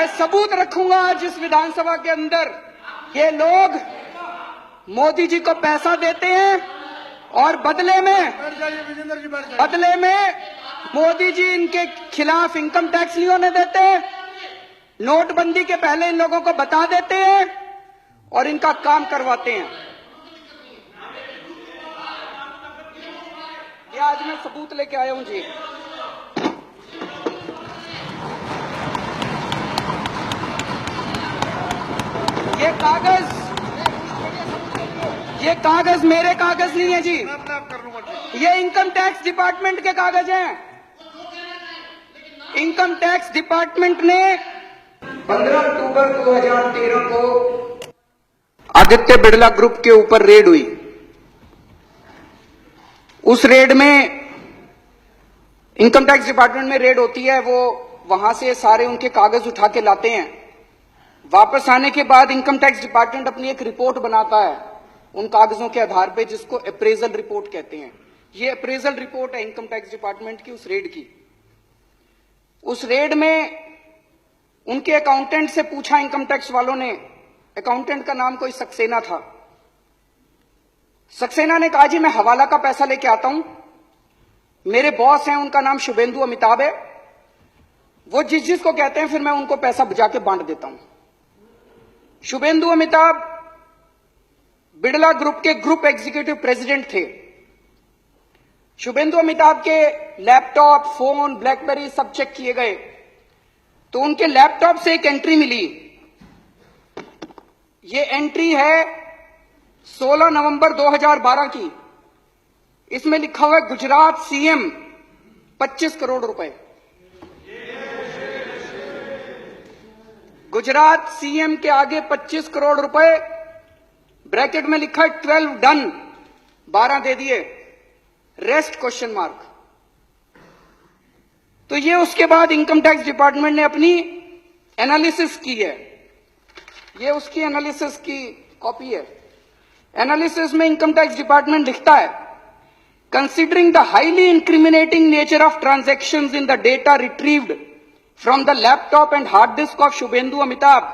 मैं सबूत रखूंगा आज इस विधानसभा के अंदर। ये लोग मोदी जी को पैसा देते हैं और बदले में मोदी जी इनके खिलाफ इनकम टैक्स नहीं होने देते, नोटबंदी के पहले इन लोगों को बता देते हैं और इनका काम करवाते हैं। ये आज मैं सबूत लेके आया हूं जी। ये कागज मेरे कागज नहीं है जी, ये इनकम टैक्स डिपार्टमेंट के कागज हैं। इनकम टैक्स डिपार्टमेंट ने 15 अक्टूबर 2013 को आदित्य बिड़ला ग्रुप के ऊपर रेड हुई। उस रेड में इनकम टैक्स डिपार्टमेंट में रेड होती है, वो वहां से सारे उनके कागज उठा के लाते हैं। वापस आने के बाद इनकम टैक्स डिपार्टमेंट अपनी एक रिपोर्ट बनाता है उन कागजों के आधार पे, जिसको अप्रेजल रिपोर्ट कहते हैं। ये अप्रेजल रिपोर्ट है इनकम टैक्स डिपार्टमेंट की उस रेड की। उस रेड में उनके अकाउंटेंट से पूछा इनकम टैक्स वालों ने, अकाउंटेंट का नाम कोई सक्सेना था। सक्सेना ने कहा जी मैं हवाला का पैसा लेके आता हूं, मेरे बॉस हैं उनका नाम शुभेंदु अमिताभ है, वो जिसको कहते हैं फिर मैं उनको पैसा जाके बांट देता हूं। शुभेंदु अमिताभ बिड़ला ग्रुप के ग्रुप एग्जीक्यूटिव प्रेसिडेंट थे। शुभेंदु अमिताभ के लैपटॉप, फोन, ब्लैकबेरी सब चेक किए गए तो उनके लैपटॉप से एक एंट्री मिली। ये एंट्री है 16 नवंबर 2012 की। इसमें लिखा हुआ है गुजरात सीएम 25 करोड़ रुपए। गुजरात सीएम के आगे 25 करोड़ रुपए, ब्रैकेट में लिखा है 12 डन, 12 दे दिए, रेस्ट क्वेश्चन मार्क। तो ये उसके बाद इनकम टैक्स डिपार्टमेंट ने अपनी एनालिसिस की है। ये उसकी एनालिसिस की कॉपी है। एनालिसिस में इनकम टैक्स डिपार्टमेंट लिखता है, considering the highly incriminating nature of transactions in the data retrieved from the laptop and hard disk of Shubhendu Amitabh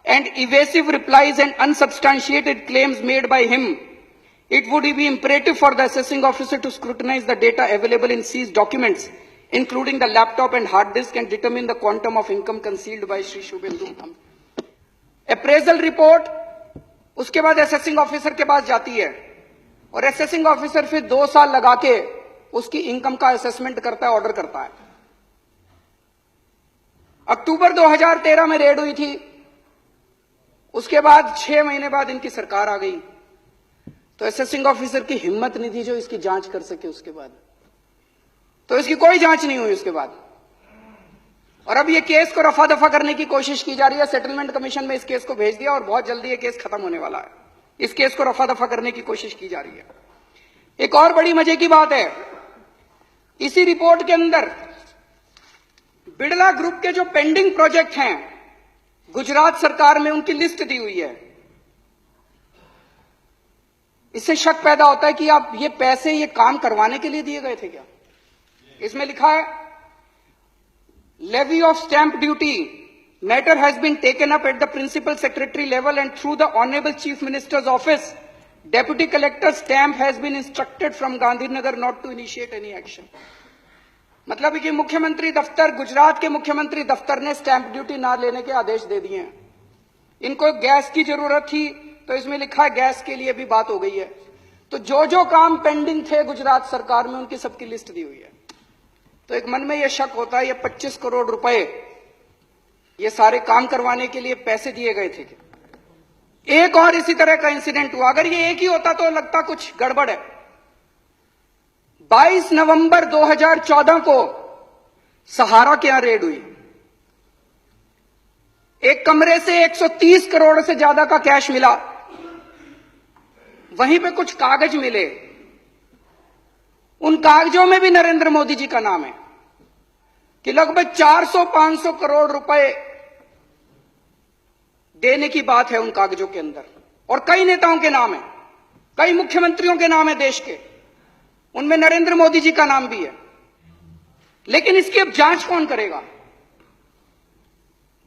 and evasive replies and unsubstantiated claims made by him, it would be imperative for the assessing officer to scrutinize the data available in seized documents, including the laptop and hard disk, and determine the quantum of income concealed by Shri Shubhendu. Appraisal report उसके बाद assessing officer के पास जाती है और assessing officer फिर 2 साल लगा के उसकी इनकम का असेसमेंट करता है, ऑर्डर करता है। अक्टूबर 2013 में रेड हुई थी। उसके बाद 6 महीने बाद इनकी सरकार आ गई तो असेसिंग ऑफिसर की हिम्मत नहीं थी जो इसकी जांच कर सके। उसके बाद तो इसकी कोई जांच नहीं हुई उसके बाद। और अब ये केस को रफा दफा करने की कोशिश की जा रही है। सेटलमेंट कमीशन में इस केस को भेज दिया और बहुत जल्दी ये केस खत्म होने वाला है। इस केस को रफा दफा करने की कोशिश की जा रही है। एक और बड़ी मजे की बात है, इसी रिपोर्ट के अंदर बिड़ला ग्रुप के जो पेंडिंग प्रोजेक्ट हैं गुजरात सरकार में, उनकी लिस्ट दी हुई है। इससे शक पैदा होता है कि आप ये पैसे ये काम करवाने के लिए दिए गए थे क्या। इसमें लिखा है, levy of stamp duty matter has been taken up at the principal secretary level and through the honourable chief minister's office, deputy collector stamp has been instructed from Gandhinagar not to initiate any action. मतलब कि मुख्यमंत्री दफ्तर, गुजरात के मुख्यमंत्री दफ्तर ने stamp duty ना लेने के आदेश दे दिए हैं। इनको गैस की जरूरत थी तो इसमें लिखा है गैस के लिए भी बात हो गई है। तो जो जो काम पेंडिंग थे गुजरात सरकार में उनकी सबकी लिस्ट दी हुई है। तो एक मन में यह शक होता है ये 25 करोड़ रुपए ये सारे काम करवाने के लिए पैसे दिए गए थे। एक और इसी तरह का इंसिडेंट हुआ। अगर ये एक ही होता तो लगता कुछ गड़बड़ है। 22 नवंबर 2014 को सहारा के यहां रेड हुई। एक कमरे से 130 करोड़ से ज्यादा का कैश मिला। वहीं पे कुछ कागज मिले, उन कागजों में भी नरेंद्र मोदी जी का नाम है कि लगभग 400-500 करोड़ रुपए देने की बात है उन कागजों के अंदर। और कई नेताओं के नाम है, कई मुख्यमंत्रियों के नाम है देश के, उनमें नरेंद्र मोदी जी का नाम भी है। लेकिन इसकी अब जांच कौन करेगा?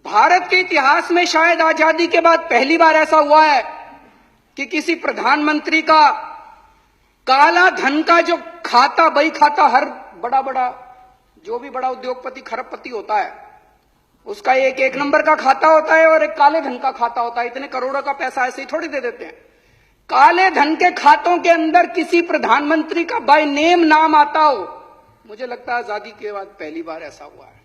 भारत के इतिहास में शायद आजादी के बाद पहली बार ऐसा हुआ है कि किसी प्रधानमंत्री का काला धन का जो खाता, बही खाता, हर बड़ा जो भी बड़ा उद्योगपति, खरबपति होता है, उसका एक नंबर का खाता होता है और एक काले धन का खाता होता है। इतने करोड़ों का पैसा ऐसे ही थोड़ी दे देते हैं। काले धन के खातों के अंदर किसी प्रधानमंत्री का बाय नेम नाम आता हो, मुझे लगता है आजादी के बाद पहली बार ऐसा हुआ है।